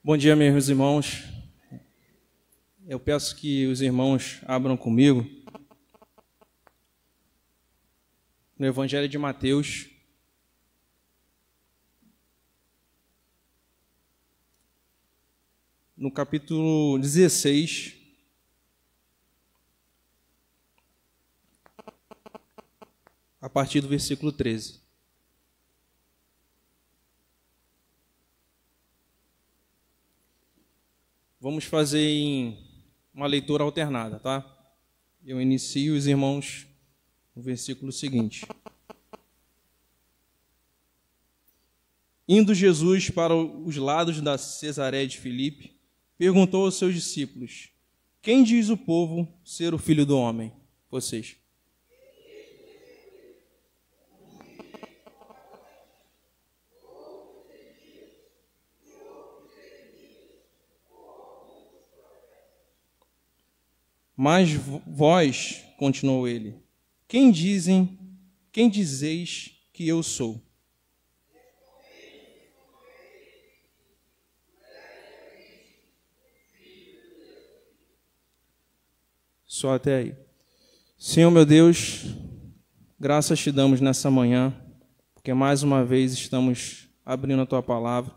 Bom dia, meus irmãos. Eu peço que os irmãos abram comigo no Evangelho de Mateus, no capítulo 16, a partir do versículo 13. Vamos fazer em uma leitura alternada, tá? Eu inicio os irmãos no versículo seguinte. Indo Jesus para os lados da Cesareia de Filipe, perguntou aos seus discípulos: quem diz o povo ser o Filho do Homem? Vocês. Mas vós, continuou ele, quem dizeis que eu sou? Só até aí. Senhor meu Deus, graças te damos nessa manhã, porque mais uma vez estamos abrindo a tua palavra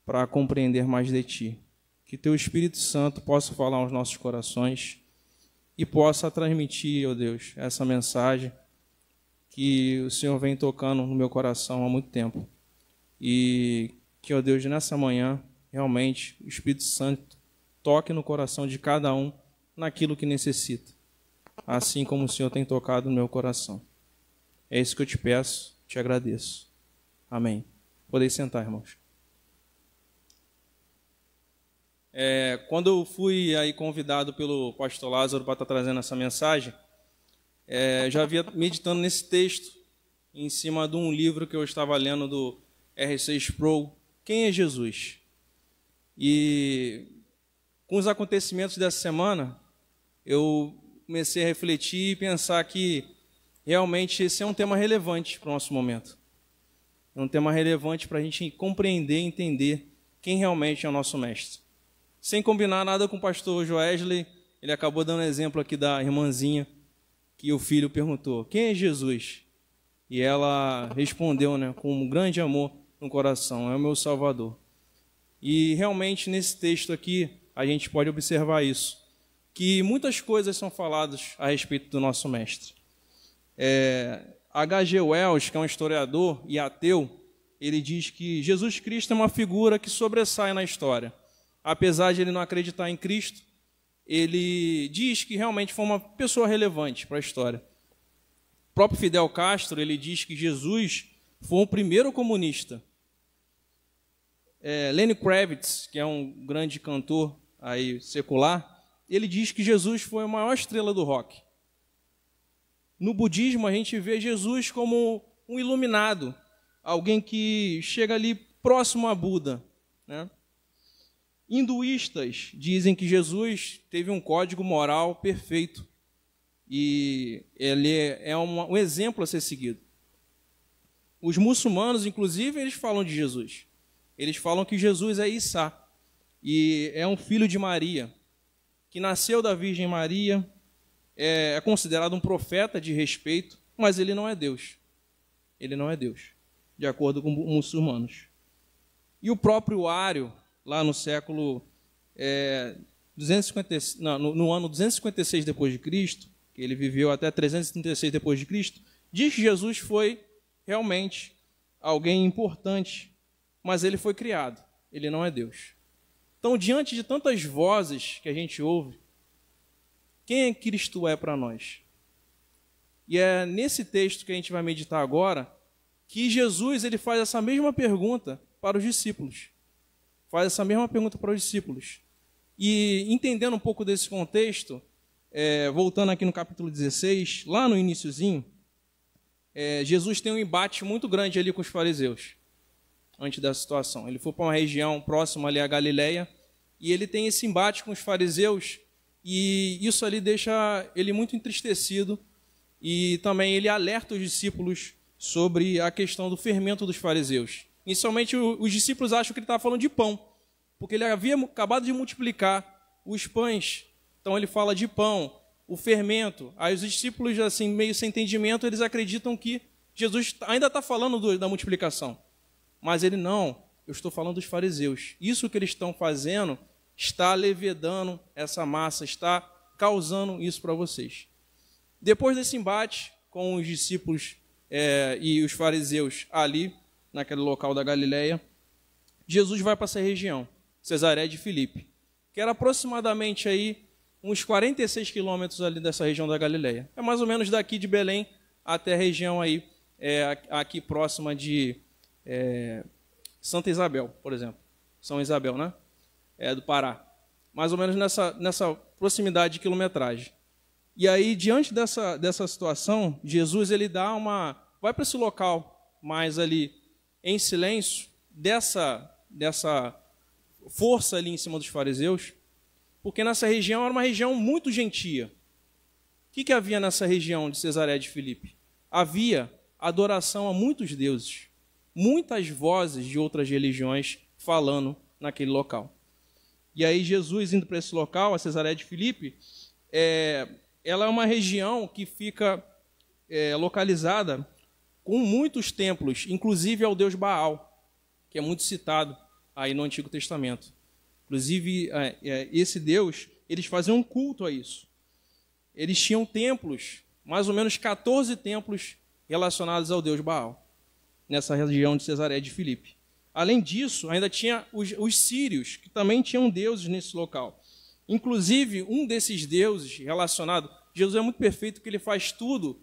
para compreender mais de ti. Que teu Espírito Santo possa falar aos nossos corações e possa transmitir, ó Deus, essa mensagem que o Senhor vem tocando no meu coração há muito tempo. E que, ó Deus, nessa manhã, realmente, o Espírito Santo toque no coração de cada um naquilo que necessita, assim como o Senhor tem tocado no meu coração. É isso que eu te peço, te agradeço. Amém. Podem sentar, irmãos. Quando eu fui aí convidado pelo pastor Lázaro para estar trazendo essa mensagem, já havia meditando nesse texto, em cima de um livro que eu estava lendo do R.C. Sproul, Quem é Jesus? E com os acontecimentos dessa semana, eu comecei a refletir e pensar que realmente esse é um tema relevante para o nosso momento. É um tema relevante para a gente compreender e entender quem realmente é o nosso mestre. Sem combinar nada com o pastor Joesley, ele acabou dando exemplo aqui da irmãzinha, que o filho perguntou, quem é Jesus? E ela respondeu, com um grande amor no coração, é o meu Salvador. E realmente nesse texto aqui, a gente pode observar isso, que muitas coisas são faladas a respeito do nosso mestre. H.G. Wells, que é um historiador e ateu, ele diz que Jesus Cristo é uma figura que sobressai na história. Apesar de ele não acreditar em Cristo, ele diz que realmente foi uma pessoa relevante para a história. O próprio Fidel Castro, ele diz que Jesus foi o primeiro comunista. Lenny Kravitz, que é um grande cantor aí secular, ele diz que Jesus foi a maior estrela do rock. No budismo, a gente vê Jesus como um iluminado, alguém que chega ali próximo a Buda, né? Hinduístas dizem que Jesus teve um código moral perfeito e ele é um exemplo a ser seguido. Os muçulmanos, inclusive, eles falam de Jesus. Eles falam que Jesus é Isa e é um filho de Maria, que nasceu da Virgem Maria, é considerado um profeta de respeito, mas ele não é Deus. Ele não é Deus, de acordo com os muçulmanos. E o próprio Ário, lá no século no ano 256 depois de Cristo, que ele viveu até 336 depois de Cristo, diz que Jesus foi realmente alguém importante, mas ele foi criado, ele não é Deus. Então, diante de tantas vozes que a gente ouve, quem é Cristo para nós? E é nesse texto que a gente vai meditar agora que Jesus ele faz essa mesma pergunta para os discípulos. Faz essa mesma pergunta para os discípulos. E entendendo um pouco desse contexto, voltando aqui no capítulo 16, lá no iniciozinho, Jesus tem um embate muito grande ali com os fariseus, antes dessa situação. Ele foi para uma região próxima ali à Galileia, e ele tem esse embate com os fariseus, e isso ali deixa ele muito entristecido, e também ele alerta os discípulos sobre a questão do fermento dos fariseus. Inicialmente, os discípulos acham que ele estava falando de pão. porque ele havia acabado de multiplicar os pães. Então ele fala de pão, o fermento. Aí os discípulos, assim, meio sem entendimento, eles acreditam que Jesus ainda está falando da multiplicação. Mas ele não, eu estou falando dos fariseus. Isso que eles estão fazendo está levedando essa massa, está causando isso para vocês. Depois desse embate com os discípulos e os fariseus ali, naquele local da Galileia, Jesus vai para essa região, Cesareia de Filipe, que era aproximadamente aí uns 46 quilômetros ali dessa região da Galileia. É mais ou menos daqui de Belém até a região aí, aqui próxima de Santa Isabel, por exemplo. São Isabel, né? Do Pará. Mais ou menos nessa proximidade de quilometragem. E aí, diante dessa situação, Jesus ele vai para esse local, mais ali em silêncio, dessa força ali em cima dos fariseus, porque nessa região era uma região muito gentia. O que havia nessa região de Cesareia de Filipe? Havia adoração a muitos deuses, muitas vozes de outras religiões falando naquele local. E aí Jesus indo para esse local, a Cesareia de Filipe, ela é uma região que fica localizada com muitos templos, inclusive ao deus Baal, que é muito citado aí no Antigo Testamento. Inclusive, esse deus, eles faziam um culto a isso. Eles tinham templos, mais ou menos 14 templos relacionados ao deus Baal, nessa região de Cesareia de Filipe. Além disso, ainda tinha os sírios, que também tinham deuses nesse local. Inclusive, um desses deuses relacionado, Jesus é muito perfeito porque ele faz tudo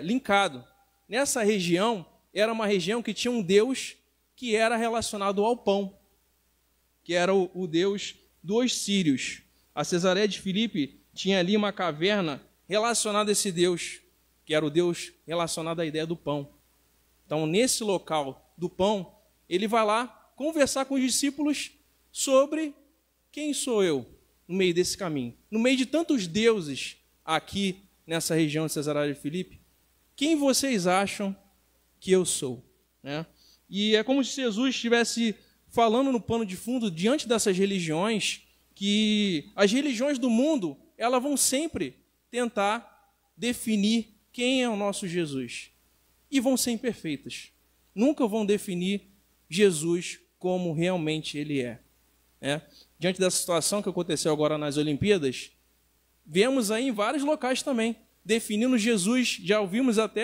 linkado. Nessa região, era uma região que tinha um deus que era relacionado ao pão, que era o deus dos sírios. A Cesareia de Filipe tinha ali uma caverna relacionada a esse deus, que era o deus relacionado à ideia do pão. Então, nesse local do pão, ele vai lá conversar com os discípulos sobre quem sou eu no meio desse caminho. No meio de tantos deuses aqui nessa região de Cesareia de Filipe, quem vocês acham que eu sou? Né? E é como se Jesus estivesse falando no pano de fundo, diante dessas religiões, que as religiões do mundo, elas vão sempre tentar definir quem é o nosso Jesus. E vão ser imperfeitas. Nunca vão definir Jesus como realmente ele é. Diante dessa situação que aconteceu agora nas Olimpíadas, vemos aí em vários locais também, definindo Jesus, já ouvimos até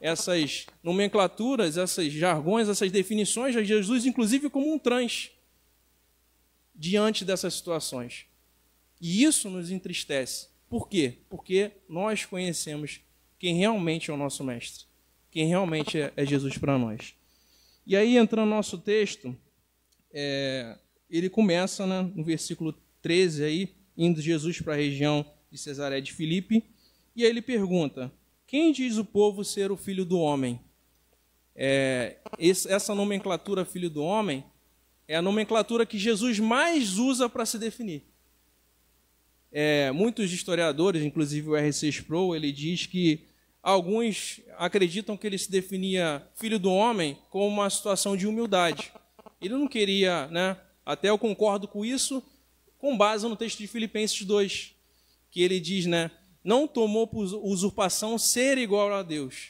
essas nomenclaturas, esses jargões, essas definições de Jesus, inclusive como um trans, diante dessas situações. E isso nos entristece. Por quê? Porque nós conhecemos quem realmente é o nosso mestre, quem realmente é Jesus para nós. E aí, entrando no nosso texto, ele começa, né, no versículo 13, aí, indo Jesus para a região de Cesareia de Filipe, e aí ele pergunta: quem diz o povo ser o filho do homem? Essa nomenclatura filho do homem é a nomenclatura que Jesus mais usa para se definir. Muitos historiadores, inclusive o R.C. Sproul, ele diz que alguns acreditam que ele se definia filho do homem como uma situação de humildade. Ele não queria, né? Até eu concordo com isso, com base no texto de Filipenses 2, que ele diz, né? Não tomou por usurpação ser igual a Deus,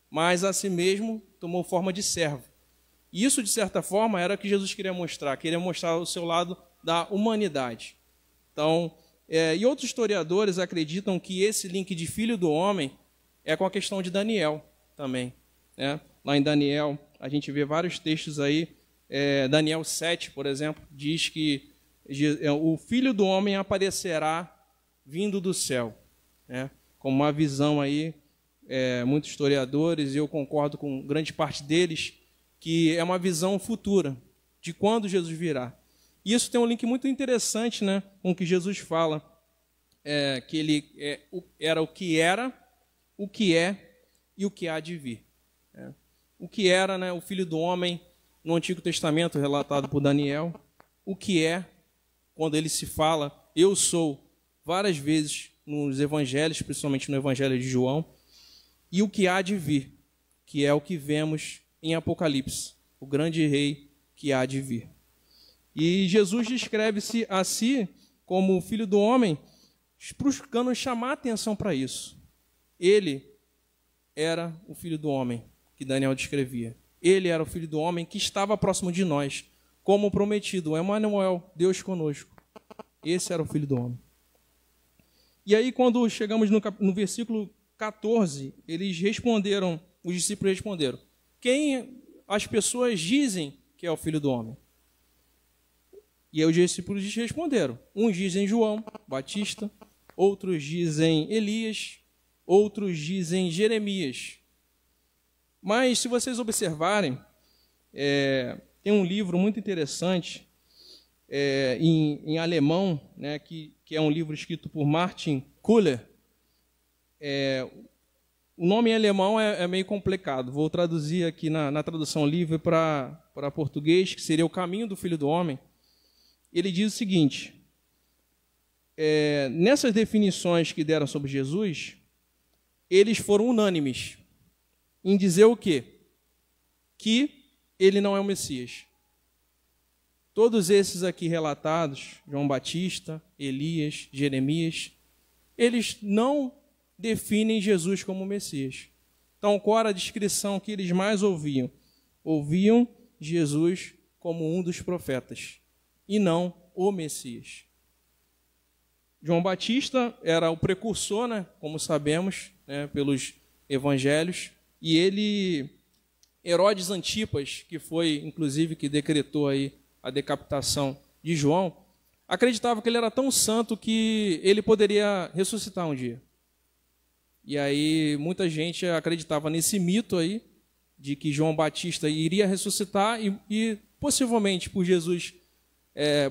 mas a si mesmo tomou forma de servo. Isso, de certa forma, era o que Jesus queria mostrar o seu lado da humanidade. Então, e outros historiadores acreditam que esse link de filho do homem é com a questão de Daniel também. Né? Lá em Daniel, a gente vê vários textos aí. Daniel 7, por exemplo, diz que o Filho do Homem aparecerá vindo do céu. Né? Como uma visão aí, muitos historiadores, e eu concordo com grande parte deles, que é uma visão futura de quando Jesus virá. E isso tem um link muito interessante, né, com o que Jesus fala, que ele era o que era, o que é e o que há de vir. O que era, né, o Filho do Homem no Antigo Testamento, relatado por Daniel. O que é, quando ele se fala, eu sou, várias vezes nos evangelhos, principalmente no Evangelho de João. E o que há de vir, que é o que vemos em Apocalipse, o grande rei que há de vir. E Jesus descreve-se a si como o Filho do Homem, buscando chamar a atenção para isso. Ele era o Filho do Homem que Daniel descrevia. Ele era o Filho do Homem que estava próximo de nós, como prometido, Emanuel, Deus conosco. Esse era o Filho do Homem. E aí, quando chegamos no versículo 14, os discípulos responderam: quem as pessoas dizem que é o Filho do Homem? E aí os discípulos responderam: uns dizem João Batista, outros dizem Elias, outros dizem Jeremias. Mas, se vocês observarem, tem um livro muito interessante, em alemão, né, que é um livro escrito por Martin Kuller. O nome em alemão é meio complicado. Vou traduzir aqui na tradução livre para português, que seria O Caminho do Filho do Homem. Ele diz o seguinte: nessas definições que deram sobre Jesus, eles foram unânimes em dizer o quê? Que ele não é o Messias. Todos esses aqui relatados, João Batista, Elias, Jeremias, eles não definem Jesus como Messias. Então, qual era a descrição que eles mais ouviam? Ouviam Jesus como um dos profetas, e não o Messias. João Batista era o precursor, né, como sabemos, né, pelos evangelhos, e Herodes Antipas, que foi, inclusive, que decretou aí a decapitação de João, acreditava que ele era tão santo que ele poderia ressuscitar um dia. E aí muita gente acreditava nesse mito aí, de que João Batista iria ressuscitar e possivelmente por Jesus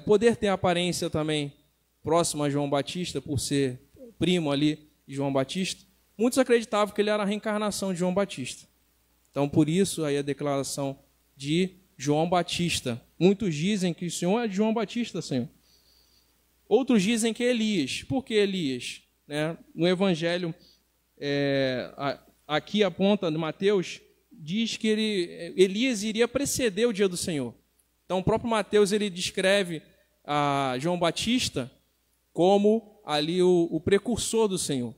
poder ter aparência também próxima a João Batista, por ser primo ali de João Batista, muitos acreditavam que ele era a reencarnação de João Batista. Então, por isso, aí a declaração de João Batista. Muitos dizem que o Senhor é de João Batista, Senhor. Outros dizem que é Elias. Por que Elias? No Evangelho, aqui aponta, no Mateus, diz que Elias iria preceder o dia do Senhor. Então, o próprio Mateus ele descreve a João Batista como ali o precursor do Senhor.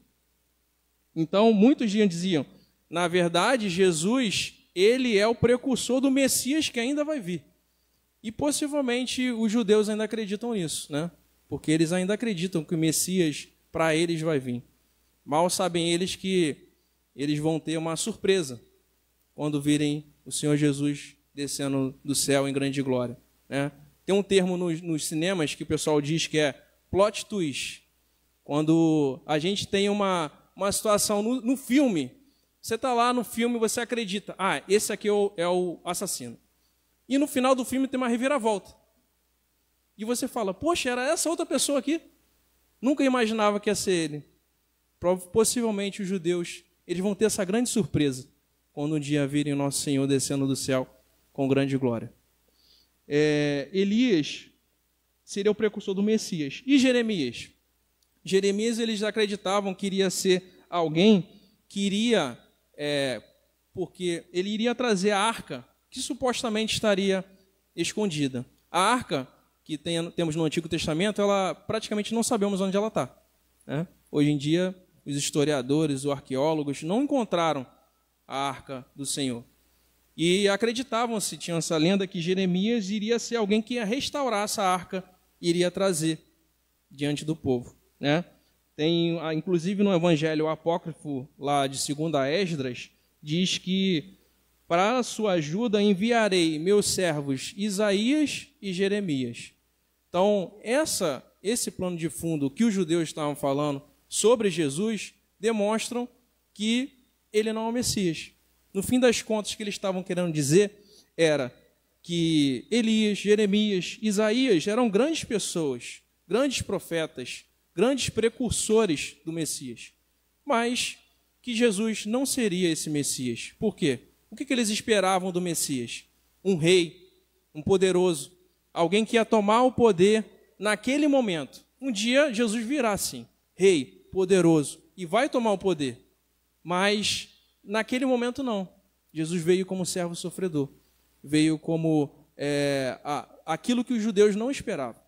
Então, muitos diziam, na verdade, Jesus, ele é o precursor do Messias que ainda vai vir. E possivelmente os judeus ainda acreditam nisso, né? Porque eles ainda acreditam que o Messias, para eles, vai vir. Mal sabem eles que eles vão ter uma surpresa quando virem o Senhor Jesus descendo do céu em grande glória, né? Tem um termo nos cinemas que o pessoal diz que é plot twist. Quando a gente tem uma situação no filme, você está lá no filme e você acredita, esse aqui é o assassino. E no final do filme tem uma reviravolta. E você fala, poxa, era essa outra pessoa aqui? Nunca imaginava que ia ser ele. Possivelmente os judeus, eles vão ter essa grande surpresa quando um dia virem o nosso Senhor descendo do céu com grande glória. Elias seria o precursor do Messias. E Jeremias? Jeremias, eles acreditavam que iria ser alguém que iria, porque ele iria trazer a arca que supostamente estaria escondida. A arca que temos no Antigo Testamento, ela praticamente não sabemos onde ela está, né? Hoje em dia, os historiadores, os arqueólogos não encontraram a arca do Senhor. E acreditavam-se, tinha essa lenda, que Jeremias iria ser alguém que ia restaurar essa arca e iria trazer diante do povo, né? Tem, inclusive no Evangelho Apócrifo, lá de 2 Esdras, diz que para a sua ajuda enviarei meus servos Isaías e Jeremias. Então, esse plano de fundo que os judeus estavam falando sobre Jesus demonstram que ele não é o Messias. No fim das contas, o que eles estavam querendo dizer era que Elias, Jeremias, Isaías eram grandes pessoas, grandes profetas, grandes precursores do Messias, mas que Jesus não seria esse Messias. Por quê? O que eles esperavam do Messias? Um rei, um poderoso, alguém que ia tomar o poder naquele momento. Um dia Jesus virá assim, rei, poderoso, e vai tomar o poder. Mas naquele momento não. Jesus veio como servo sofredor. Veio como aquilo que os judeus não esperavam.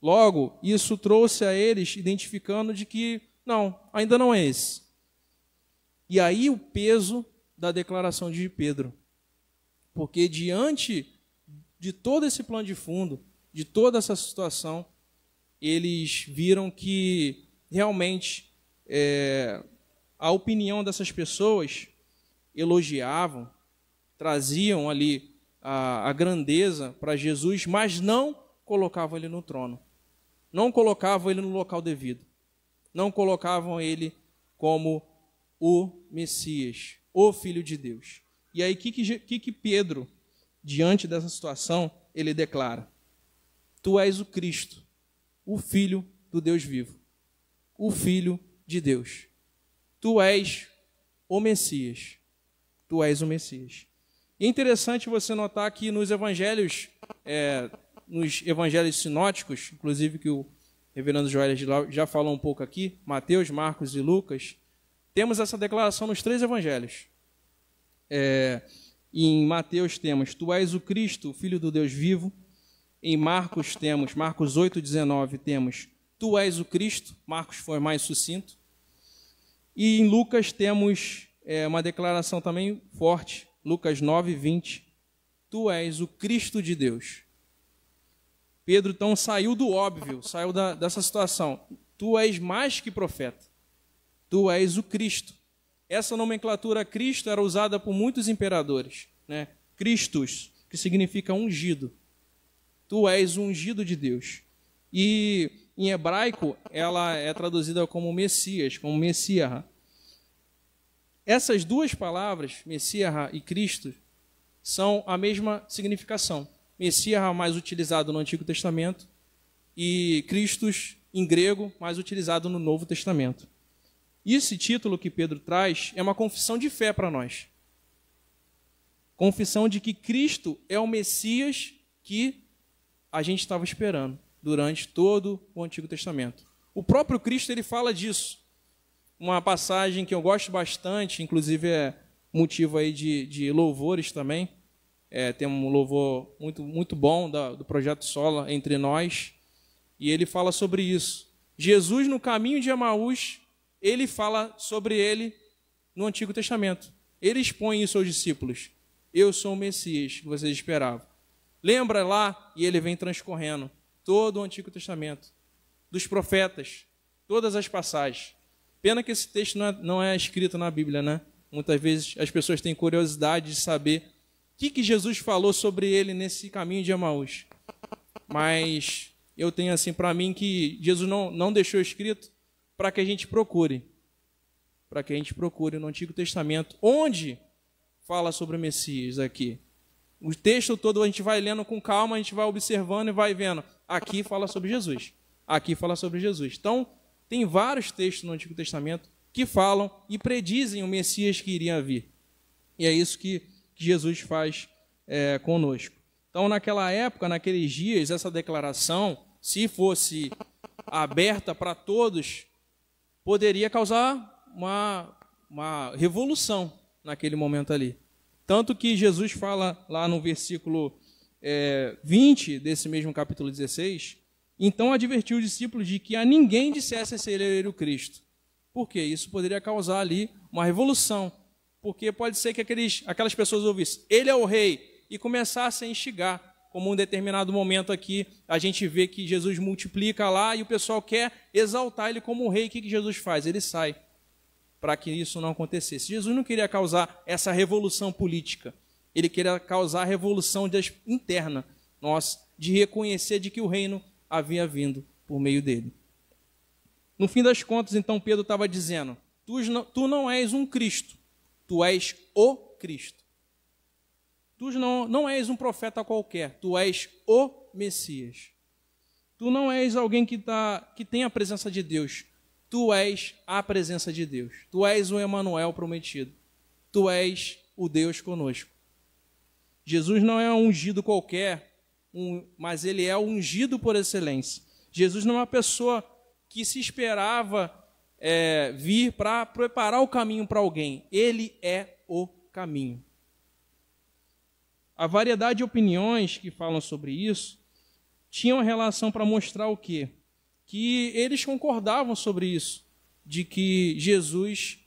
Logo, isso trouxe a eles identificando de que, não, ainda não é esse. E aí o peso da declaração de Pedro. Porque diante de todo esse plano de fundo, de toda essa situação, eles viram que realmente a opinião dessas pessoas elogiavam, traziam ali a grandeza para Jesus, mas não colocavam ele no trono, não colocavam ele no local devido, não colocavam ele como o Messias, o Filho de Deus. E aí, o que Pedro, diante dessa situação, ele declara? Tu és o Cristo, o Filho do Deus vivo, o Filho de Deus. Tu és o Messias. Tu és o Messias. E é interessante você notar que nos evangelhos sinóticos, inclusive que o reverendo Joel já falou um pouco aqui, Mateus, Marcos e Lucas, temos essa declaração nos 3 evangelhos. Em Mateus temos, tu és o Cristo, o Filho do Deus vivo. Em Marcos temos, Marcos 8,19, temos, tu és o Cristo. Marcos foi mais sucinto. E em Lucas temos uma declaração também forte, Lucas 9,20, tu és o Cristo de Deus. Pedro, então, saiu do óbvio, saiu dessa situação. Tu és mais que profeta. Tu és o Cristo. Essa nomenclatura Cristo era usada por muitos imperadores, né? Christus, que significa ungido. Tu és o ungido de Deus. E em hebraico, ela é traduzida como Messias, como Messiah. Essas duas palavras, Messiah e Cristo, são a mesma significação. Messiah mais utilizado no Antigo Testamento e Christus, em grego, mais utilizado no Novo Testamento. Esse título que Pedro traz é uma confissão de fé para nós. Confissão de que Cristo é o Messias que a gente estava esperando durante todo o Antigo Testamento. O próprio Cristo, ele fala disso. Uma passagem que eu gosto bastante, inclusive é motivo aí de louvores também. Tem um louvor muito, muito bom do Projeto Sola, Entre Nós, e ele fala sobre isso. Jesus, no caminho de Emaús, ele fala sobre ele no Antigo Testamento. Ele expõe isso aos discípulos. Eu sou o Messias que vocês esperavam. Lembra lá? E ele vem transcorrendo todo o Antigo Testamento, dos profetas, todas as passagens. Pena que esse texto não é escrito na Bíblia, né? Muitas vezes as pessoas têm curiosidade de saber o que Jesus falou sobre ele nesse caminho de Emaús. Mas eu tenho assim para mim que Jesus não deixou escrito para que a gente procure. Para que a gente procure no Antigo Testamento, onde fala sobre o Messias aqui. O texto todo a gente vai lendo com calma, a gente vai observando e vai vendo. Aqui fala sobre Jesus. Aqui fala sobre Jesus. Então, tem vários textos no Antigo Testamento que falam e predizem o Messias que iria vir. E é isso que Jesus faz conosco. Então, naquela época, naqueles dias, essa declaração, se fosse aberta para todos, poderia causar uma revolução naquele momento ali. Tanto que Jesus fala lá no versículo 20 desse mesmo capítulo 16, então advertiu os discípulos de que a ninguém dissesse ser ele o Cristo. Por quê? Isso poderia causar ali uma revolução, porque pode ser que aquelas pessoas ouvissem, ele é o rei, e começassem a instigar. Como em determinado momento aqui, a gente vê que Jesus multiplica lá e o pessoal quer exaltar ele como rei. O que Jesus faz? Ele sai para que isso não acontecesse. Jesus não queria causar essa revolução política. Ele queria causar a revolução interna nossa, de reconhecer de que o reino havia vindo por meio dele. No fim das contas, então, Pedro estava dizendo, tu não és um Cristo, tu és o Cristo. Tu não és um profeta qualquer, tu és o Messias. Tu não és alguém que tem a presença de Deus, tu és a presença de Deus. Tu és o Emanuel prometido. Tu és o Deus conosco. Jesus não é um ungido qualquer, mas ele é o ungido por excelência. Jesus não é uma pessoa que se esperava vir para preparar o caminho para alguém. Ele é o caminho. A variedade de opiniões que falam sobre isso tinham relação para mostrar o quê? Que eles concordavam sobre isso, de que Jesus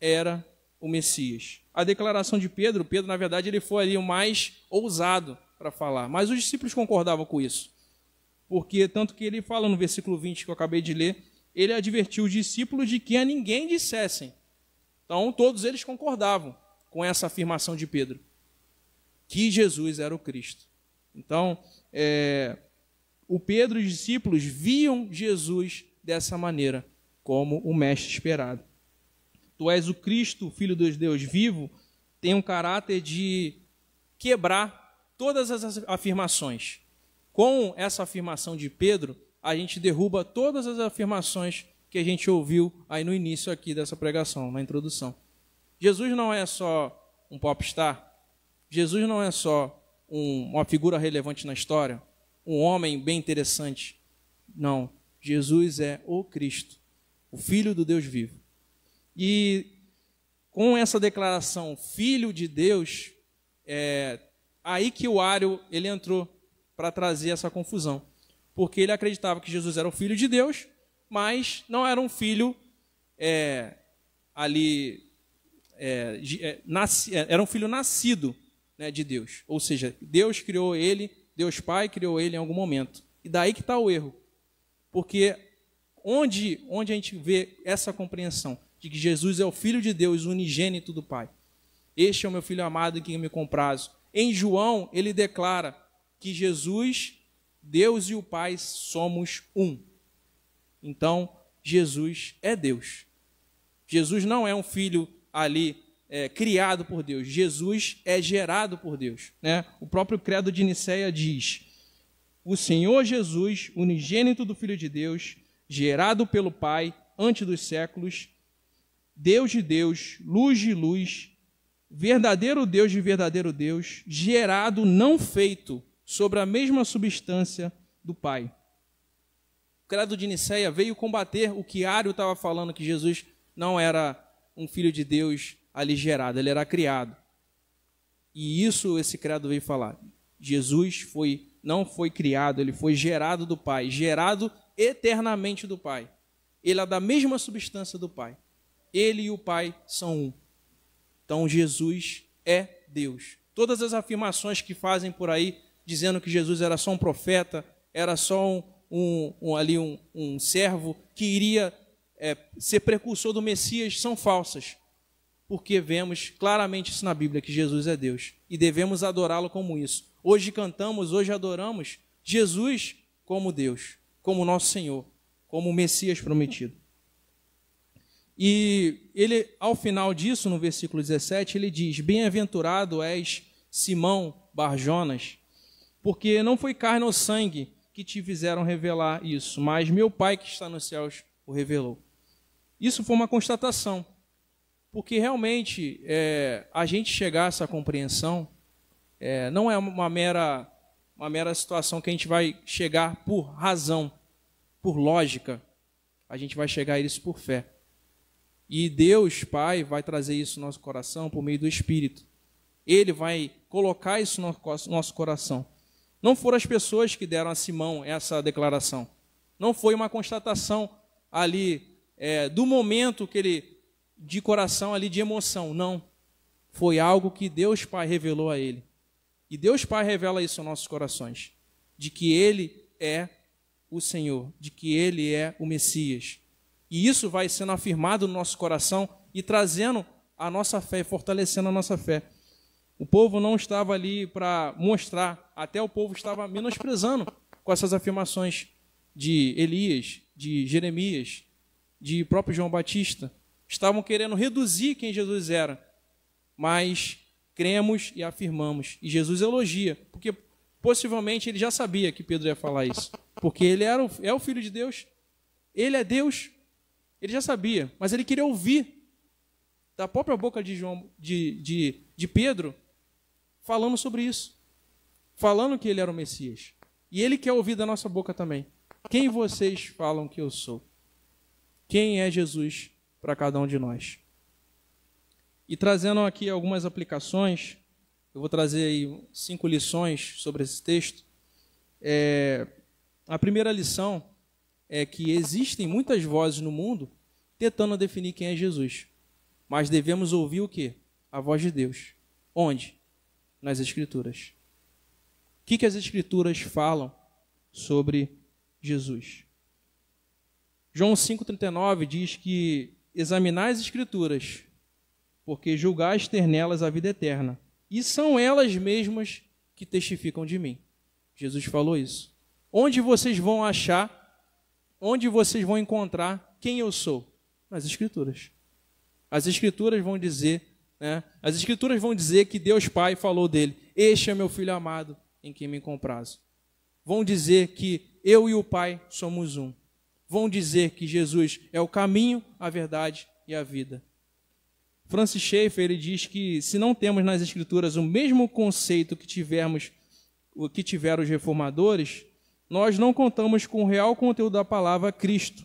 era o Messias. A declaração de Pedro, na verdade, ele foi ali o mais ousado para falar, mas os discípulos concordavam com isso, porque tanto que ele fala no versículo 20 que eu acabei de ler, ele advertiu os discípulos de que a ninguém dissessem. Então, todos eles concordavam com essa afirmação de Pedro, que Jesus era o Cristo. Então, o Pedro e os discípulos viam Jesus dessa maneira, como o mestre esperado. Tu és o Cristo, o Filho de Deus vivo, tem um caráter de quebrar todas as afirmações. Com essa afirmação de Pedro, a gente derruba todas as afirmações que a gente ouviu aí no início aqui dessa pregação, na introdução. Jesus não é só um popstar, Jesus não é só uma figura relevante na história, um homem bem interessante. Não, Jesus é o Cristo, o Filho do Deus vivo. E com essa declaração, Filho de Deus, aí que o Ário ele entrou para trazer essa confusão. Porque ele acreditava que Jesus era o Filho de Deus, mas não era um filho era um filho nascido, né, de Deus. Ou seja, Deus criou ele, Deus Pai criou ele em algum momento. E daí que está o erro. Porque onde a gente vê essa compreensão de que Jesus é o Filho de Deus, unigênito do Pai. Este é o meu Filho amado em quem me comprazo. Em João, ele declara que Jesus, Deus e o Pai somos um. Então, Jesus é Deus. Jesus não é um filho ali criado por Deus. Jesus é gerado por Deus, né? O próprio credo de Nicéia diz: o Senhor Jesus, unigênito do Filho de Deus, gerado pelo Pai antes dos séculos, Deus de Deus, luz de luz, verdadeiro Deus de verdadeiro Deus, gerado, não feito, sobre a mesma substância do Pai. O credo de Nicéia veio combater o que Ário estava falando, que Jesus não era um filho de Deus ali gerado, ele era criado. E isso esse credo veio falar. Jesus não foi criado, ele foi gerado do Pai, gerado eternamente do Pai. Ele é da mesma substância do Pai. Ele e o Pai são um. Então Jesus é Deus. Todas as afirmações que fazem por aí, dizendo que Jesus era só um profeta, era só um servo que iria ser precursor do Messias, são falsas. Porque vemos claramente isso na Bíblia, que Jesus é Deus. E devemos adorá-lo como isso. Hoje cantamos, hoje adoramos Jesus como Deus, como nosso Senhor, como o Messias prometido. E ele, ao final disso, no versículo 17, ele diz: bem-aventurado és Simão Barjonas, porque não foi carne ou sangue que te fizeram revelar isso, mas meu Pai que está nos céus o revelou. Isso foi uma constatação, porque realmente a gente chegar a essa compreensão não é uma mera situação que a gente vai chegar por razão, por lógica. A gente vai chegar a isso por fé. E Deus, Pai, vai trazer isso no nosso coração por meio do Espírito. Ele vai colocar isso no nosso coração. Não foram as pessoas que deram a Simão essa declaração. Não foi uma constatação ali do momento que ele, de coração ali, de emoção. Não. Foi algo que Deus Pai revelou a ele. E Deus Pai revela isso aos nossos corações. De que Ele é o Senhor. De que Ele é o Messias. E isso vai sendo afirmado no nosso coração e trazendo a nossa fé, fortalecendo a nossa fé. O povo não estava ali para mostrar, até o povo estava menosprezando com essas afirmações de Elias, de Jeremias, de próprio João Batista. Estavam querendo reduzir quem Jesus era, mas cremos e afirmamos. E Jesus elogia, porque possivelmente ele já sabia que Pedro ia falar isso, porque ele é o Filho de Deus, ele é Deus. Ele já sabia, mas ele queria ouvir da própria boca de Pedro falando sobre isso, falando que ele era o Messias. E ele quer ouvir da nossa boca também. Quem vocês falam que eu sou? Quem é Jesus para cada um de nós? E trazendo aqui algumas aplicações, Eu vou trazer aí 5 lições sobre esse texto. A primeira lição é que existem muitas vozes no mundo tentando definir quem é Jesus. Mas devemos ouvir o quê? A voz de Deus. Onde? Nas Escrituras. O que as Escrituras falam sobre Jesus? João 5,39 diz que examinai as Escrituras, porque julgais ter nelas a vida eterna, e são elas mesmas que testificam de mim. Jesus falou isso. Onde vocês vão achar, onde vocês vão encontrar quem eu sou? Nas Escrituras. As Escrituras vão dizer, as Escrituras vão dizer que Deus Pai falou dele: este é meu Filho amado, em quem me comprazo. Vão dizer que eu e o Pai somos um. Vão dizer que Jesus é o caminho, a verdade e a vida. Francis Schaeffer, ele diz que se não temos nas Escrituras o mesmo conceito que tiveram os reformadores, nós não contamos com o real conteúdo da palavra Cristo,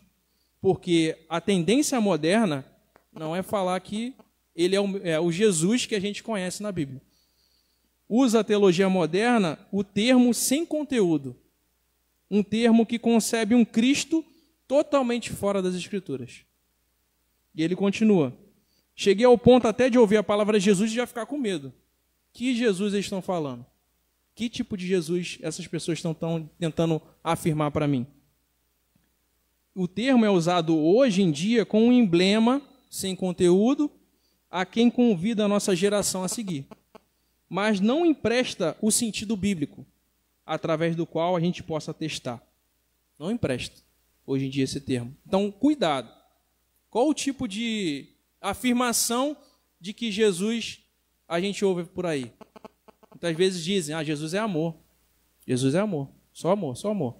porque a tendência moderna não é falar que ele é o Jesus que a gente conhece na Bíblia. Usa a teologia moderna o termo sem conteúdo, um termo que concebe um Cristo totalmente fora das Escrituras. E ele continua: cheguei ao ponto até de ouvir a palavra Jesus e já ficar com medo. Que Jesus eles estão falando? Que tipo de Jesus essas pessoas estão tentando afirmar para mim? O termo é usado hoje em dia como um emblema sem conteúdo a quem convida a nossa geração a seguir, mas não empresta o sentido bíblico através do qual a gente possa testar. Não empresta hoje em dia esse termo. Então, cuidado. Qual o tipo de afirmação de que Jesus a gente ouve por aí? Muitas vezes dizem: Jesus é amor. Jesus é amor. Só amor, só amor.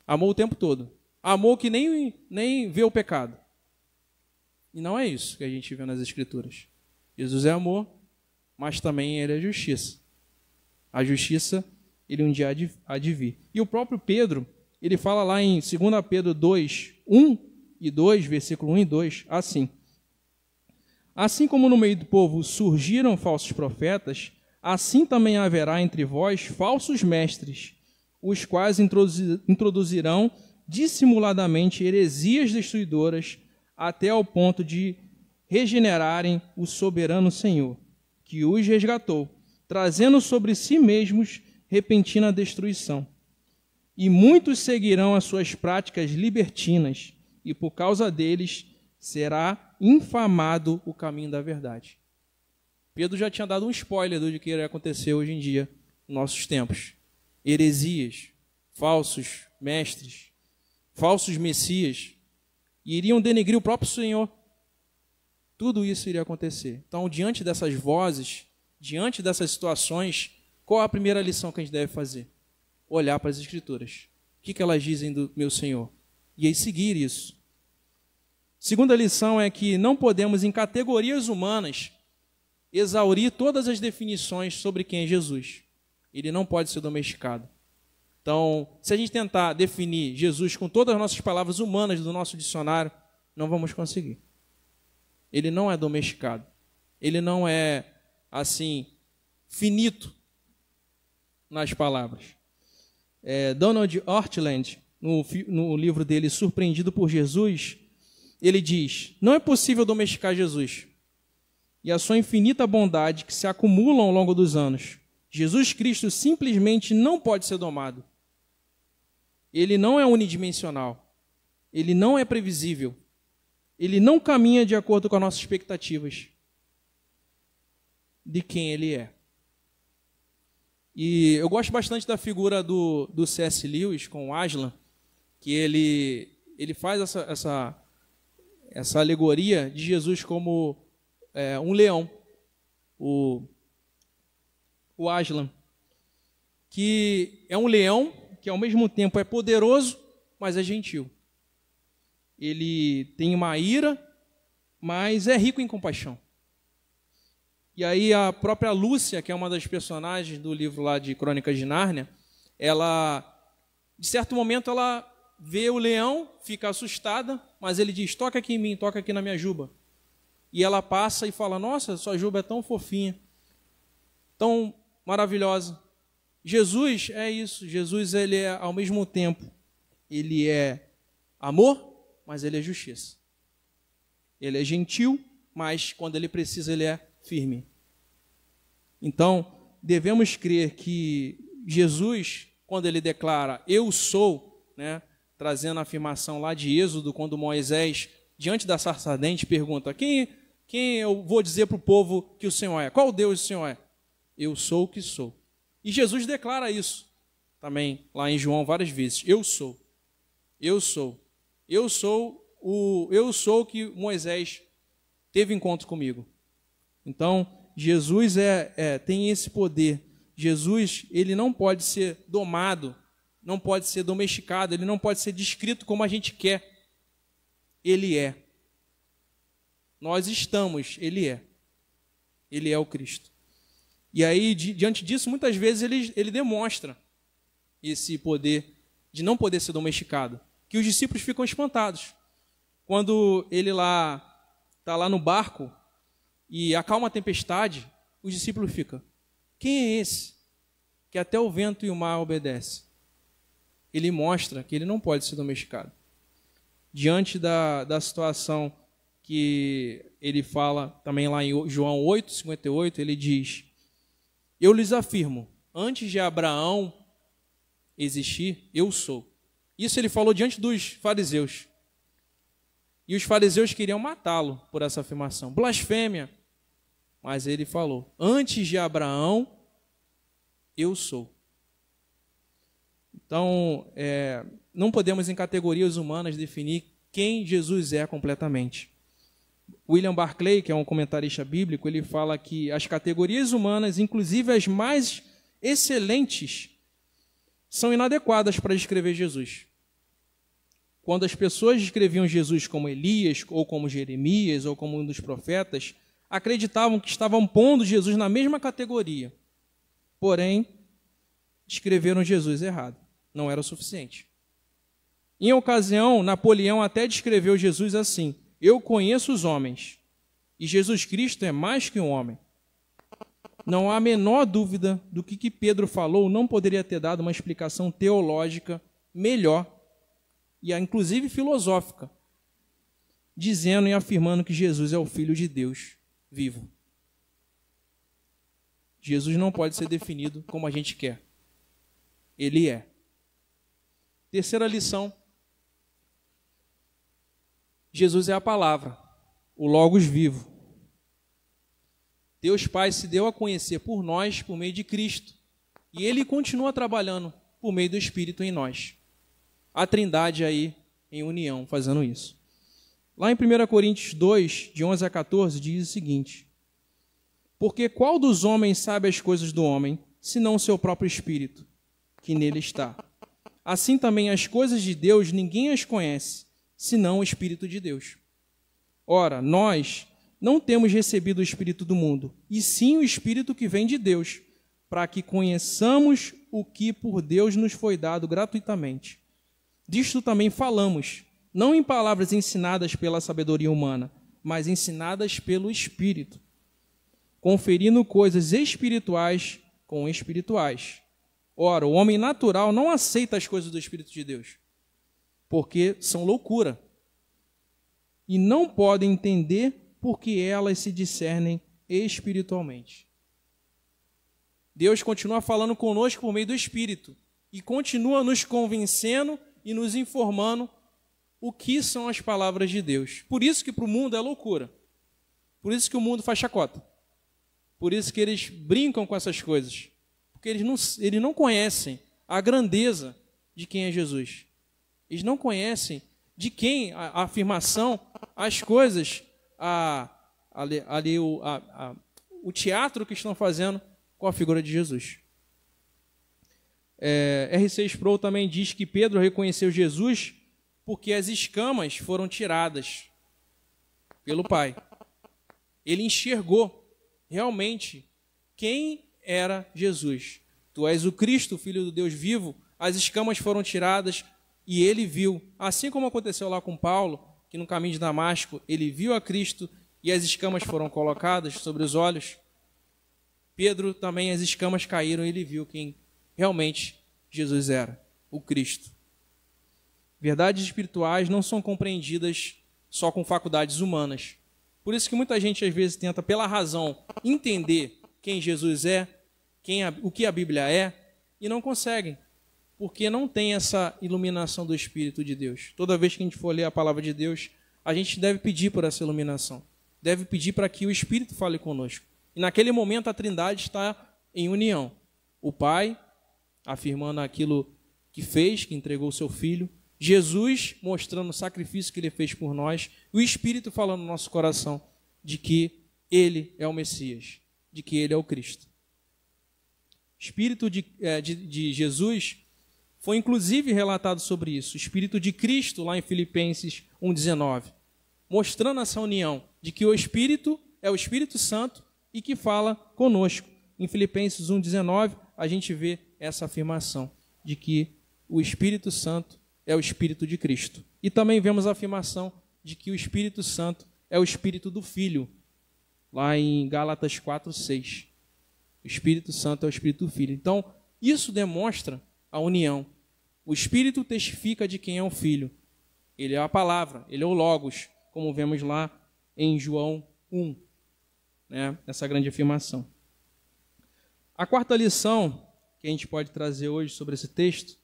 Amor o tempo todo. Amor que nem vê o pecado. E não é isso que a gente vê nas Escrituras. Jesus é amor, mas também ele é justiça. A justiça, ele um dia há de vir. E o próprio Pedro, ele fala lá em 2 Pedro 2, 1 e 2, versículo 1 e 2, assim: assim como no meio do povo surgiram falsos profetas, assim também haverá entre vós falsos mestres, os quais introduzirão dissimuladamente heresias destruidoras, até ao ponto de regenerarem o soberano Senhor, que os resgatou, trazendo sobre si mesmos repentina destruição. E muitos seguirão as suas práticas libertinas, e por causa deles será infamado o caminho da verdade. Pedro já tinha dado um spoiler do que iria acontecer hoje em dia, nos nossos tempos. Heresias, falsos mestres, falsos messias, e iriam denegrir o próprio Senhor. Tudo isso iria acontecer. Então, diante dessas vozes, diante dessas situações, qual a primeira lição que a gente deve fazer? Olhar para as Escrituras. O que elas dizem do meu Senhor? E aí seguir isso. Segunda lição é que não podemos, em categorias humanas, exaurir todas as definições sobre quem é Jesus. Ele não pode ser domesticado. Então, se a gente tentar definir Jesus com todas as nossas palavras humanas do nosso dicionário, não vamos conseguir. Ele não é domesticado. Ele não é, assim, finito nas palavras. Donald Ortland, no livro dele Surpreendido por Jesus, ele diz: não é possível domesticar Jesus e a sua infinita bondade que se acumulam ao longo dos anos. Jesus Cristo simplesmente não pode ser domado. Ele não é unidimensional. Ele não é previsível. Ele não caminha de acordo com as nossas expectativas de quem ele é. E eu gosto bastante da figura do C.S. Lewis com o Aslan, que ele faz essa alegoria de Jesus como um leão, o Aslan, que é um leão que ao mesmo tempo é poderoso, mas é gentil. Ele tem uma ira, mas é rico em compaixão. E aí a própria Lúcia, que é uma das personagens do livro lá de Crônicas de Nárnia, ela, de certo momento, ela vê o leão, fica assustada, mas ele diz: toca aqui em mim, toca aqui na minha juba. E ela passa e fala: nossa, sua juba é tão fofinha. tão maravilhosa. Jesus é isso. Jesus, ele é, ao mesmo tempo, ele é amor, mas ele é justiça. Ele é gentil, mas quando ele precisa, ele é firme. Então, devemos crer que Jesus, quando ele declara, eu sou, né, trazendo a afirmação lá de Êxodo, quando Moisés, diante da sarça ardente, pergunta, quem eu vou dizer para o povo que o Senhor é? Qual Deus o Senhor é? Eu sou o que sou. E Jesus declara isso também, lá em João, várias vezes. Eu sou. Eu sou. Eu sou o que Moisés teve encontro comigo. Então, Jesus tem esse poder. Jesus, ele não pode ser domado, não pode ser domesticado, ele não pode ser descrito como a gente quer. Ele é. Nós estamos, ele é. Ele é o Cristo. E aí, diante disso, muitas vezes ele demonstra esse poder de não poder ser domesticado, que os discípulos ficam espantados. Quando ele está lá no barco e acalma a tempestade, os discípulos ficam, quem é esse que até o vento e o mar obedecem? Ele mostra que ele não pode ser domesticado. Diante da situação que ele fala também lá em João 8:58, ele diz, eu lhes afirmo, antes de Abraão existir, eu sou. Isso ele falou diante dos fariseus. E os fariseus queriam matá-lo por essa afirmação. Blasfêmia. Mas ele falou, antes de Abraão, eu sou. Então, não podemos em categorias humanas definir quem Jesus é completamente. William Barclay, que é um comentarista bíblico, ele fala que as categorias humanas, inclusive as mais excelentes, são inadequadas para descrever Jesus. Quando as pessoas descreviam Jesus como Elias, ou como Jeremias, ou como um dos profetas, acreditavam que estavam pondo Jesus na mesma categoria. Porém, descreveram Jesus errado. Não era o suficiente. Em ocasião, Napoleão até descreveu Jesus assim, eu conheço os homens, e Jesus Cristo é mais que um homem. Não há a menor dúvida do que Pedro falou, não poderia ter dado uma explicação teológica melhor, e inclusive filosófica, dizendo e afirmando que Jesus é o Filho de Deus vivo. Jesus não pode ser definido como a gente quer. Ele é. Terceira lição. Jesus é a palavra, o Logos vivo. Deus Pai se deu a conhecer por nós, por meio de Cristo. E Ele continua trabalhando por meio do Espírito em nós. A Trindade aí em união, fazendo isso. Lá em 1 Coríntios 2, de 11 a 14, diz o seguinte, porque qual dos homens sabe as coisas do homem, senão o seu próprio Espírito, que nele está? Assim também as coisas de Deus ninguém as conhece, senão o Espírito de Deus. Ora, nós não temos recebido o Espírito do mundo, e sim o Espírito que vem de Deus, para que conheçamos o que por Deus nos foi dado gratuitamente. Disto também falamos, não em palavras ensinadas pela sabedoria humana, mas ensinadas pelo Espírito, conferindo coisas espirituais com espirituais. Ora, o homem natural não aceita as coisas do Espírito de Deus, porque são loucura, e não podem entender porque elas se discernem espiritualmente. Deus continua falando conosco por meio do Espírito, e continua nos convencendo e nos informando o que são as palavras de Deus. Por isso que para o mundo é loucura. Por isso que o mundo faz chacota. Por isso que eles brincam com essas coisas. Porque eles não conhecem a grandeza de quem é Jesus. Eles não conhecem de quem a afirmação, as coisas, o teatro que estão fazendo com a figura de Jesus. R.C. Sproul também diz que Pedro reconheceu Jesus porque as escamas foram tiradas pelo Pai. Ele enxergou realmente quem era Jesus. Tu és o Cristo, Filho do Deus vivo. As escamas foram tiradas e ele viu. Assim como aconteceu lá com Paulo, que no caminho de Damasco ele viu a Cristo e as escamas foram colocadas sobre os olhos. Pedro também, as escamas caíram e ele viu quem realmente Jesus era, o Cristo. Verdades espirituais não são compreendidas só com faculdades humanas. Por isso que muita gente às vezes tenta, pela razão, entender quem Jesus é, o que a Bíblia é, e não conseguem, porque não tem essa iluminação do Espírito de Deus. Toda vez que a gente for ler a palavra de Deus, a gente deve pedir por essa iluminação. Deve pedir para que o Espírito fale conosco. E naquele momento a Trindade está em união. O Pai afirmando aquilo que fez, que entregou o seu Filho. Jesus mostrando o sacrifício que Ele fez por nós. O Espírito falando no nosso coração de que Ele é o Messias, de que Ele é o Cristo. O Espírito de Jesus foi inclusive relatado sobre isso. O Espírito de Cristo lá em Filipenses 1,19. Mostrando essa união de que o Espírito é o Espírito Santo e que fala conosco. Em Filipenses 1,19, a gente vê essa afirmação de que o Espírito Santo é o Espírito de Cristo. E também vemos a afirmação de que o Espírito Santo é o Espírito do Filho, lá em Gálatas 4,6. O Espírito Santo é o Espírito do Filho. Então, isso demonstra a união. O Espírito testifica de quem é o Filho. Ele é a palavra, ele é o Logos, como vemos lá em João 1. Essa grande afirmação. A quarta lição que a gente pode trazer hoje sobre esse texto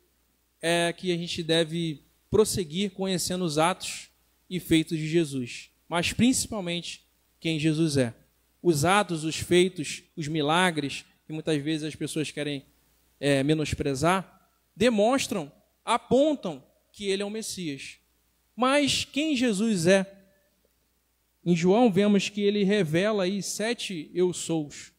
é que a gente deve prosseguir conhecendo os atos e feitos de Jesus, mas principalmente quem Jesus é. Os atos, os feitos, os milagres, que muitas vezes as pessoas querem menosprezar, demonstram, apontam que Ele é o Messias. Mas quem Jesus é? Em João vemos que ele revela aí 7 eu sous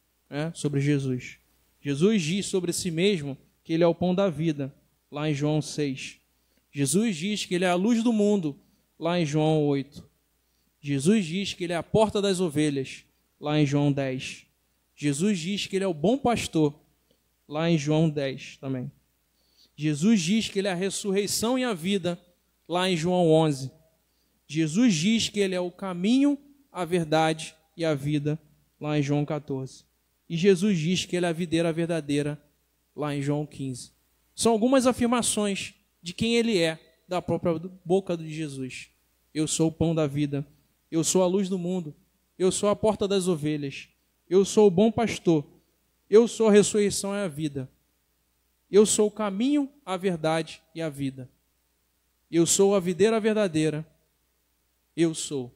sobre Jesus. Jesus diz sobre si mesmo que ele é o pão da vida, lá em João 6. Jesus diz que ele é a luz do mundo, lá em João 8. Jesus diz que ele é a porta das ovelhas, lá em João 10. Jesus diz que ele é o bom pastor, lá em João 10 também. Jesus diz que ele é a ressurreição e a vida, lá em João 11. Jesus diz que ele é o caminho, a verdade e a vida, lá em João 14. E Jesus diz que ele é a videira verdadeira, lá em João 15. São algumas afirmações de quem ele é, da própria boca de Jesus. Eu sou o pão da vida, eu sou a luz do mundo, eu sou a porta das ovelhas, eu sou o bom pastor, eu sou a ressurreição e a vida, eu sou o caminho, a verdade e a vida. Eu sou a videira verdadeira, eu sou.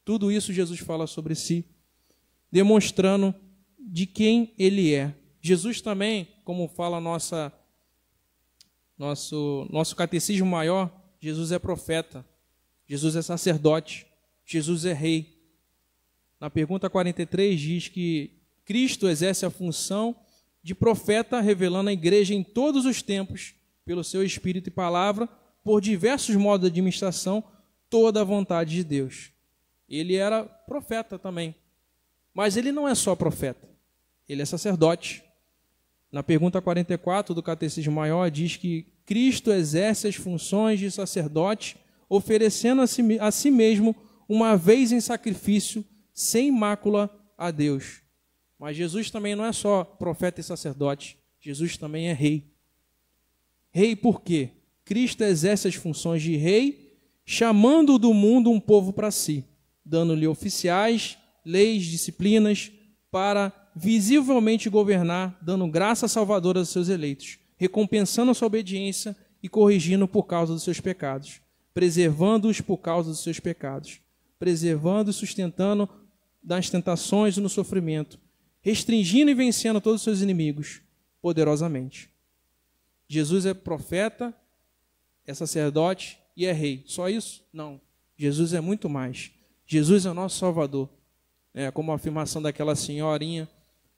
Tudo isso Jesus fala sobre si, demonstrando de quem ele é. Jesus também, como fala nosso catecismo maior, Jesus é profeta, Jesus é sacerdote, Jesus é rei. Na pergunta 43 diz que Cristo exerce a função de profeta, revelando à igreja em todos os tempos, pelo seu Espírito e palavra, por diversos modos de administração, toda a vontade de Deus. Ele era profeta também. Mas ele não é só profeta, ele é sacerdote. Na pergunta 44 do Catecismo Maior diz que Cristo exerce as funções de sacerdote, oferecendo a si mesmo uma vez em sacrifício, sem mácula a Deus. Mas Jesus também não é só profeta e sacerdote, Jesus também é rei. Rei por quê? Cristo exerce as funções de rei, chamando do mundo um povo para si, dando-lhe oficiais, leis, disciplinas, para visivelmente governar, dando graça salvadora aos seus eleitos, recompensando a sua obediência e corrigindo por causa dos seus pecados, preservando-os por causa dos seus pecados, preservando e sustentando das tentações e no sofrimento, restringindo e vencendo todos os seus inimigos, poderosamente. Jesus é profeta, é sacerdote e é rei. Só isso? Não. Jesus é muito mais. Jesus é o nosso Salvador. Como a afirmação daquela senhorinha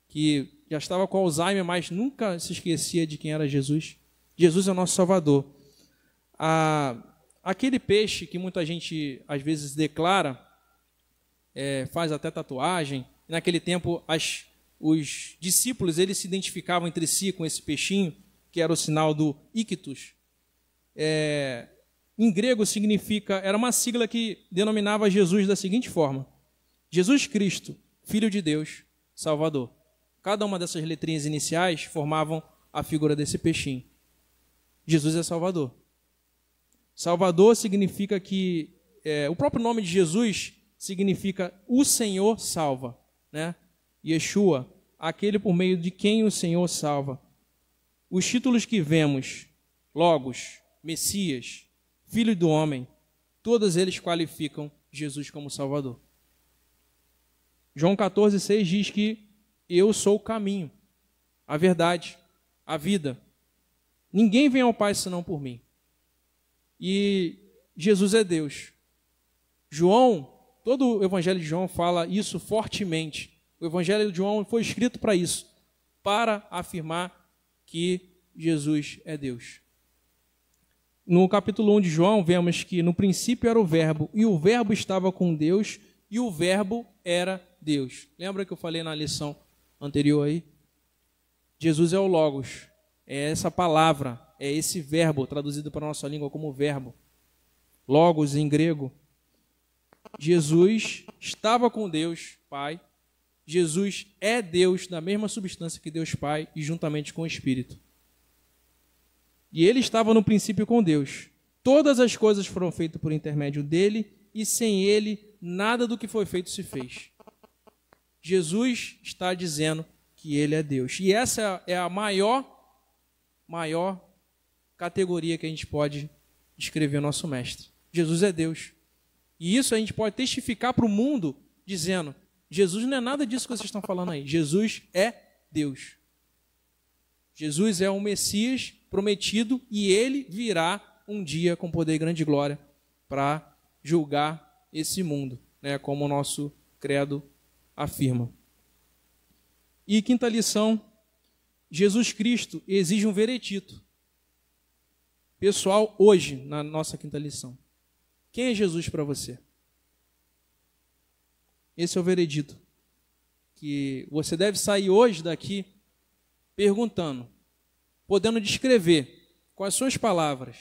que já estava com Alzheimer, mas nunca se esquecia de quem era Jesus. Jesus é o nosso Salvador. Aquele peixe que muita gente às vezes declara, faz até tatuagem. Naquele tempo, os discípulos eles se identificavam entre si com esse peixinho, que era o sinal do ictus. Em grego era uma sigla que denominava Jesus da seguinte forma: Jesus Cristo, Filho de Deus, Salvador. Cada uma dessas letrinhas iniciais formavam a figura desse peixinho. Jesus é Salvador. Salvador significa que... o próprio nome de Jesus significa o Senhor salva, né? Yeshua, aquele por meio de quem o Senhor salva. Os títulos que vemos, Logos, Messias, Filho do Homem, todos eles qualificam Jesus como Salvador. João 14,6 diz que eu sou o caminho, a verdade, a vida. Ninguém vem ao Pai senão por mim. E Jesus é Deus. Todo o Evangelho de João fala isso fortemente. O Evangelho de João foi escrito para isso, para afirmar que Jesus é Deus. No capítulo 1 de João, vemos que no princípio era o Verbo, e o Verbo estava com Deus, e o Verbo era Deus. Lembra que eu falei na lição anterior aí? Jesus é o Logos, é essa palavra, é esse verbo, traduzido para a nossa língua como verbo. Logos em grego. Jesus estava com Deus, Pai. Jesus é Deus, da mesma substância que Deus Pai, e juntamente com o Espírito. E ele estava no princípio com Deus. Todas as coisas foram feitas por intermédio dele, e sem ele, nada do que foi feito se fez. Jesus está dizendo que ele é Deus. E essa é a maior categoria que a gente pode descrever o nosso mestre. Jesus é Deus. E isso a gente pode testificar para o mundo, dizendo, Jesus não é nada disso que vocês estão falando aí. Jesus é Deus. Jesus é o Messias prometido e ele virá um dia com poder e grande glória para julgar esse mundo, né, como o nosso credo afirma. E quinta lição, Jesus Cristo exige um veredito pessoal hoje, na nossa quinta lição. Quem é Jesus para você? Esse é o veredito que você deve sair hoje daqui perguntando, podendo descrever com as suas palavras,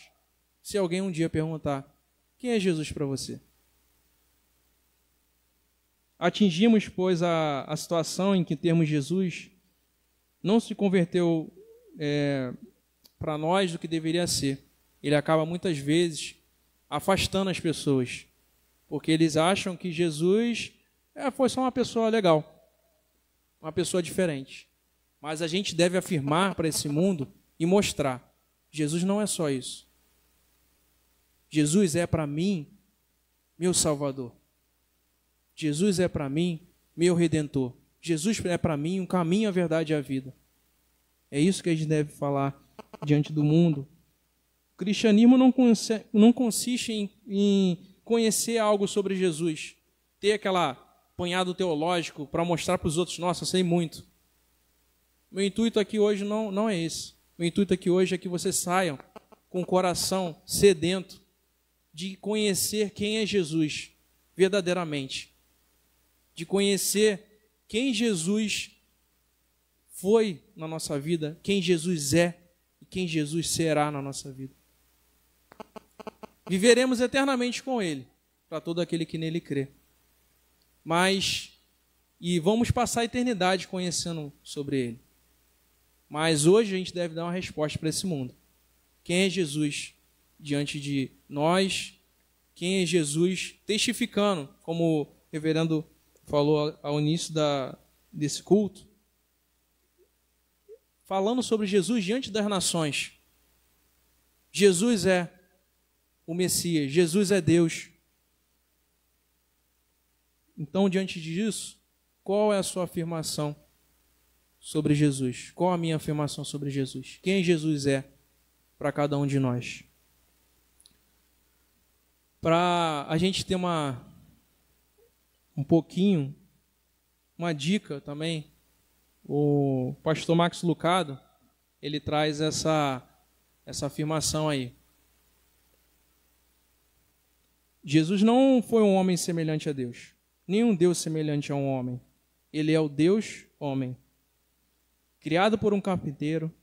se alguém um dia perguntar, quem é Jesus para você? Atingimos, pois, a situação em que termos Jesus não se converteu para nós do que deveria ser. Ele acaba muitas vezes afastando as pessoas, porque eles acham que Jesus foi só uma pessoa legal, uma pessoa diferente. Mas a gente deve afirmar para esse mundo e mostrar, Jesus não é só isso. Jesus é para mim meu Salvador. Jesus é para mim meu Redentor. Jesus é para mim um caminho, a verdade e a vida. É isso que a gente deve falar diante do mundo. O cristianismo não consiste em conhecer algo sobre Jesus, ter aquela apanhado teológico para mostrar para os outros, nossa, eu sei muito. Meu intuito aqui hoje não é esse. Meu intuito aqui hoje é que vocês saiam com o coração sedento de conhecer quem é Jesus verdadeiramente. De conhecer quem Jesus foi na nossa vida, quem Jesus é e quem Jesus será na nossa vida. Viveremos eternamente com Ele, para todo aquele que nele crê. E vamos passar a eternidade conhecendo sobre Ele. Mas hoje a gente deve dar uma resposta para esse mundo. Quem é Jesus diante de nós? Quem é Jesus testificando, como o reverendo falou ao início desse culto, falando sobre Jesus diante das nações. Jesus é o Messias, Jesus é Deus. Então, diante disso, qual é a sua afirmação sobre Jesus? Qual a minha afirmação sobre Jesus? Quem Jesus é para cada um de nós? Para a gente ter uma dica também, o pastor Max Lucado, ele traz essa afirmação aí. Jesus não foi um homem semelhante a Deus, nem um Deus semelhante a um homem. Ele é o Deus homem, criado por um carpinteiro,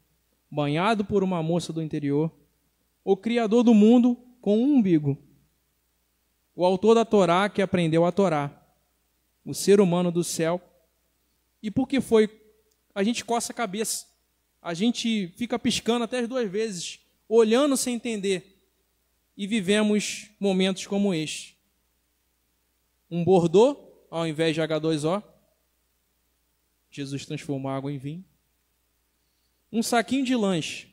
banhado por uma moça do interior, o Criador do mundo com um umbigo, o autor da Torá que aprendeu a Torá, o ser humano do céu, e porque foi a gente coça a cabeça, a gente fica piscando até as 2 vezes, olhando sem entender, e vivemos momentos como este. Um Bordeaux, ao invés de H2O, Jesus transformou a água em vinho. Um saquinho de lanche,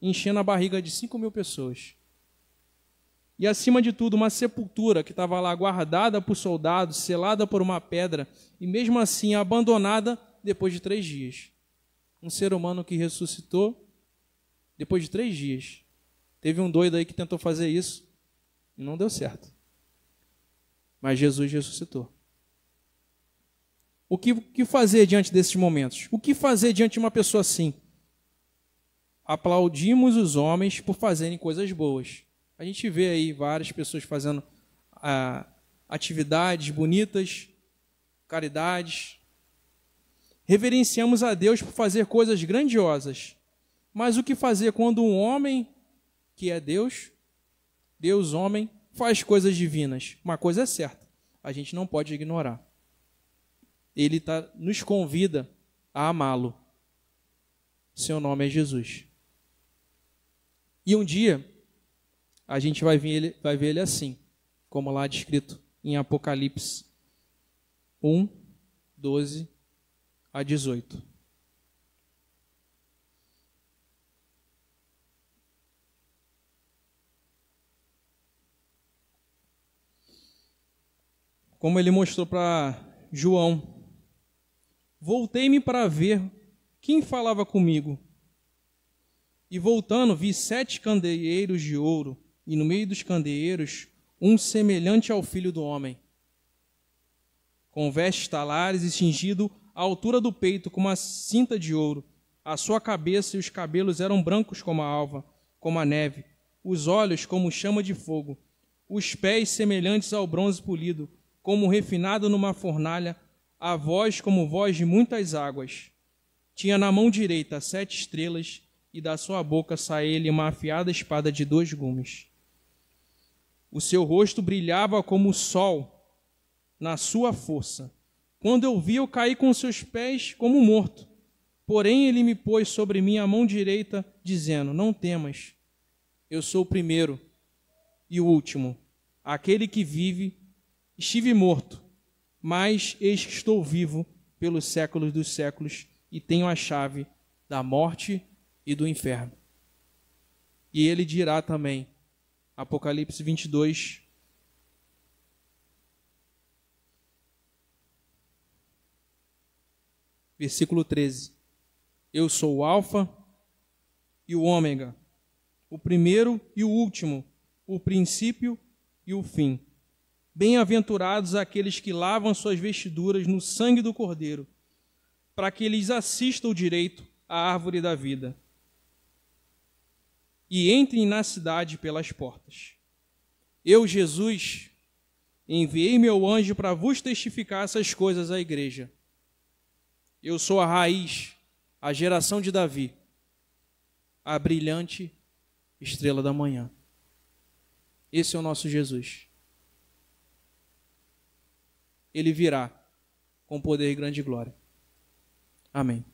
enchendo a barriga de 5.000 pessoas. E, acima de tudo, uma sepultura que estava lá guardada por soldados, selada por uma pedra, e mesmo assim abandonada depois de 3 dias. Um ser humano que ressuscitou depois de 3 dias. Teve um doido aí que tentou fazer isso e não deu certo. Mas Jesus ressuscitou. O que fazer diante desses momentos? O que fazer diante de uma pessoa assim? Aplaudimos os homens por fazerem coisas boas. A gente vê aí várias pessoas fazendo atividades bonitas, caridades. Reverenciamos a Deus por fazer coisas grandiosas. Mas o que fazer quando um homem, que é Deus, Deus homem, faz coisas divinas? Uma coisa é certa, a gente não pode ignorar. Ele nos convida a amá-lo. Seu nome é Jesus. E um dia, a gente vai ver ele assim, como lá descrito em Apocalipse 1, 12 a 18. Como ele mostrou para João, voltei-me para ver quem falava comigo. E voltando, vi 7 candeeiros de ouro, e no meio dos candeeiros, um semelhante ao Filho do Homem, com vestes talares e cingido à altura do peito com uma cinta de ouro. A sua cabeça e os cabelos eram brancos como a alva, como a neve, os olhos como chama de fogo, os pés semelhantes ao bronze polido, como refinado numa fornalha, a voz como voz de muitas águas. Tinha na mão direita 7 estrelas, e da sua boca saía-lhe uma afiada espada de 2 gumes. O seu rosto brilhava como o sol na sua força. Quando eu vi, eu caí com seus pés como morto. Porém, ele me pôs sobre mim a mão direita, dizendo: não temas, eu sou o primeiro e o último, aquele que vive. Estive morto, mas eis que estou vivo pelos séculos dos séculos e tenho a chave da morte e do inferno. E ele dirá também, Apocalipse 22, versículo 13. Eu sou o Alfa e o Ômega, o primeiro e o último, o princípio e o fim. Bem-aventurados aqueles que lavam suas vestiduras no sangue do Cordeiro, para que lhes assista o direito à árvore da vida e entrem na cidade pelas portas. Eu, Jesus, enviei meu anjo para vos testificar essas coisas à igreja. Eu sou a raiz, a geração de Davi, a brilhante estrela da manhã. Esse é o nosso Jesus. Ele virá com poder e grande glória. Amém.